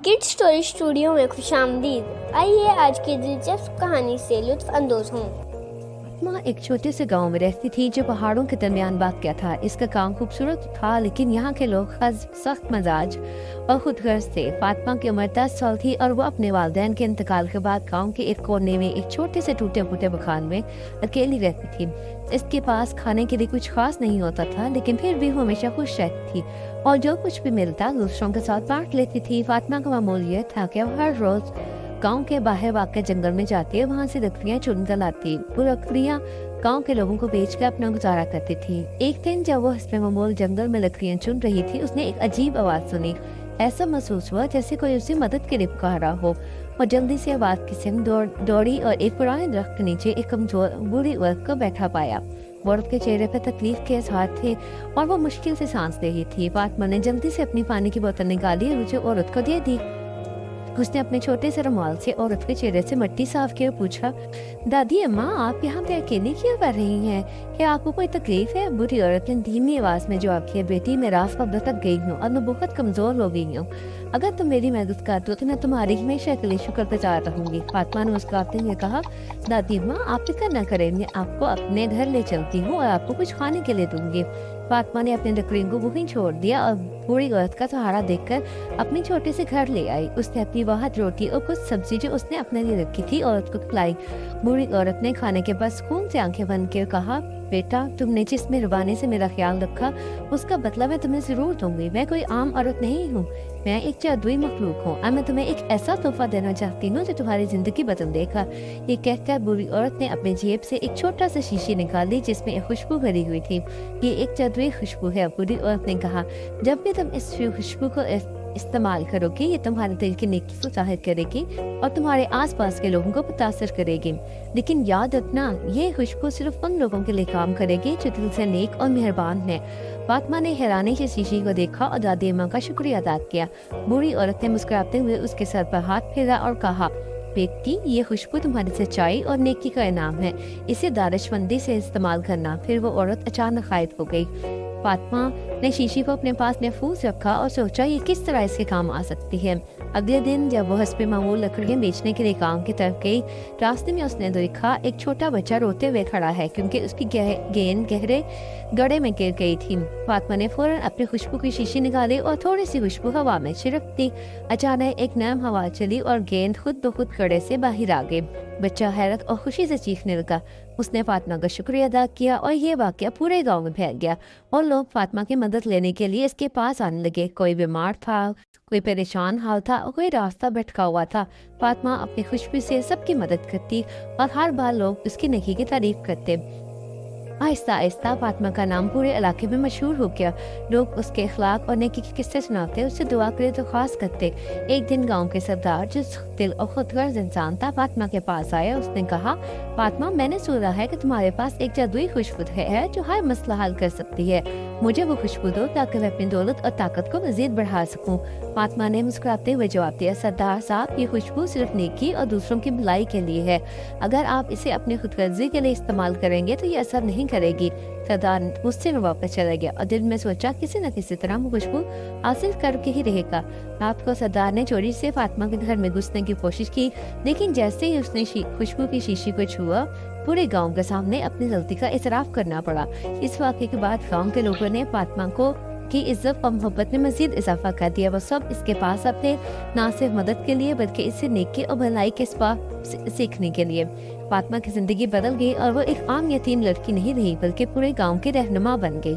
Kid story studio में खुशामदीद। आइए आज की दिलचस्प कहानी से लुत्फ अंदोज हों। माँ एक छोटे से गांव में रहती थी जो पहाड़ों के दरमियान वाक़या था। इसका गांव खूबसूरत था, लेकिन यहाँ के लोग सख्त मजाज और खुदगर्ज थे। फातिमा की उम्र 10 साल थी और वो अपने वालिदैन के इंतकाल के बाद गांव के एक कोने में एक छोटे से टूटे फूटे मकान में अकेली रहती थी। इसके पास खाने के लिए कुछ खास नहीं होता था, लेकिन फिर भी वो हमेशा खुश रहती थी और जो कुछ भी मिलता दूसरों के साथ बांट लेती थी। फातिमा का मामूल ये था कि वो हर रोज गांव के बाहर वाक़ जंगल में जाती है, वहाँ से लकड़ियाँ चुनकर लाती। वो लकड़ियाँ गांव के लोगों को बेचकर अपना गुजारा करती थी। एक दिन जब वो हस्बे मामूल जंगल में लकड़ियाँ चुन रही थी, उसने एक अजीब आवाज़ सुनी। ऐसा महसूस हुआ जैसे कोई उसे मदद के लिए पुकार रहा हो। और जल्दी से आवाज़ की संग दौड़ी और एक पुराने दरख्त के नीचे एक कमजोर बूढ़ी औरत को बैठा पाया। औरत के चेहरे पर तकलीफ के आसार थे और वो मुश्किल से सांस ले रही थी। फातिमा ने जल्दी से अपनी पानी की बोतल निकाली और उसे औरत को दे दी। उसने अपने छोटे से रुमाल से औरत के चेहरे से मिट्टी साफ किया और पूछा, दादी अम्मा आप यहाँ पे अकेली क्यों कर रही हैं? क्या आपको कोई तकलीफ है? बुरी औरत ने धीमी आवाज में जवाब किया, बेटी मैं रात कब्र तक गई हूँ और मैं बहुत कमजोर हो गई हूँ। अगर तुम मेरी मदद कर दो तो मैं तुम्हारी हमेशा के लिए शुक्रगुजार रहूंगी। फातिमा ने मुस्कुराते हुए कहा, दादी अम्मा आप फिक्र न करें, मैं आपको अपने घर ले चलती हूँ और आपको कुछ खाने के लिए दूंगी। फातिमा ने अपने लकड़ियों को वहीं छोड़ दिया और बूढ़ी औरत का सहारा देखकर अपने छोटे से घर ले आई। उसने अपनी बहुत रोटी और कुछ सब्जी जो उसने अपने लिए रखी थी औरत को खिलाई। बूढ़ी औरत ने खाने के बाद सुकून से आंखें बंद कर कहा, बेटा तुमने जिस मेहरबानी से मेरा ख्याल रखा उसका बदला मैं तुम्हें जरूर दूंगी। मैं कोई आम औरत नहीं हूँ, मैं एक जादुई मखलूक हूँ और मैं तुम्हें एक ऐसा तोहफा देना चाहती हूँ जो तुम्हारी जिंदगी बदल देगा। ये कहकर बूढ़ी औरत ने अपने जेब से एक छोटा सा शीशी निकाली जिसमें एक खुशबू भरी हुई थी। ये एक जादुई खुशबू है, बूढ़ी औरत ने कहा। जब भी तुम इस खुशबू को इस्तेमाल करोगे ये तुम्हारे दिल की नेकी को जाहिर करेगी और तुम्हारे आसपास के लोगों को मुतासर करेगी। लेकिन याद रखना ये खुशबू सिर्फ उन लोगों के लिए काम करेगी जो दिल से नेक और मेहरबान है। फातिमा ने हैरानी से शीशी को देखा और दादी अम्मा का शुक्रिया अदा किया। बूढ़ी औरत ने मुस्कुराते हुए उसके सर पर हाथ फेरा और कहा, बेटी ये खुशबू तुम्हारी सच्चाई और नेकी का इनाम है, इसे दानिशमंदी से इस्तेमाल करना। फिर वो औरत अचानक गायब हो गई। फातिमा ने शीशी को अपने पास महफूज रखा और सोचा ये किस तरह इसके काम आ सकती है। अगले दिन जब वो हस्बे मामूल लकड़ियाँ बेचने के लिए गांव की तरफ गई, रास्ते में उसने देखा एक छोटा बच्चा रोते हुए खड़ा है क्योंकि उसकी गेंद गहरे गड्ढे में गिर गई थी। फातिमा ने फौरन अपनी खुशबू की शीशी निकाली और थोड़ी सी खुशबू हवा में छिड़क दी। अचानक एक नरम हवा चली और गेंद खुद ब खुद गड्ढे से बाहर आ गई। बच्चा हैरत और खुशी से चीखने लगा। उसने फातिमा का शुक्रिया अदा किया और ये वाकया पूरे गांव में फैल गया और लोग फातिमा की मदद लेने के लिए इसके पास आने लगे। कोई बीमार था, कोई परेशान हाल था और कोई रास्ता भटका हुआ था। फातिमा अपनी खुशबू से सबकी मदद करती और हर बार लोग उसकी नेकी की तारीफ करते। आहिस्ता आहिस्ता फातिमा का नाम पूरे इलाके में मशहूर हो गया। लोग उसके अखलाक और नेकी के किस्से सुनाते, उससे दुआ करे तो खास करते। एक दिन गांव के सरदार जो दिल और खुदगर्ज इंसान था फातिमा के पास आया। उसने कहा, फातिमा मैंने सुना है कि तुम्हारे पास एक जादुई खुशबू है जो हर मसला हल कर सकती है। मुझे वो खुशबू दो ताकि मैं अपनी दौलत और ताकत को मजीद बढ़ा सकूं। फातिमा ने मुस्कुराते हुए जवाब दिया, सरदार साहब ये खुशबू सिर्फ नेकी और दूसरों की भलाई के लिए है। अगर आप इसे अपनी खुदगर्जी के लिए इस्तेमाल करेंगे तो ये असर नहीं करेगी। सरदार गुस्से में वापस चला गया और दिल में सोचा किसी न किसी तरह वो खुशबू हासिल करके ही रहेगा। रात को सरदार ने चोरी से फातिमा के घर में घुसने की कोशिश की, लेकिन जैसे ही उसने खुशबू की शीशी को छुआ पूरे गांव के सामने अपनी गलती का इतराफ करना पड़ा। इस वाक़े के बाद गांव के लोगों ने फातिमा को की इज्जत और मोहब्बत में मजीद इजाफा कर दिया। वो सब इसके पास अपने न सिर्फ मदद के लिए बल्कि इससे नेकी और भलाई के सीखने के लिए। फातिमा की जिंदगी बदल गई और वो एक आम यतीम लड़की नहीं रही बल्कि पूरे गांव की रहनुमा बन गई।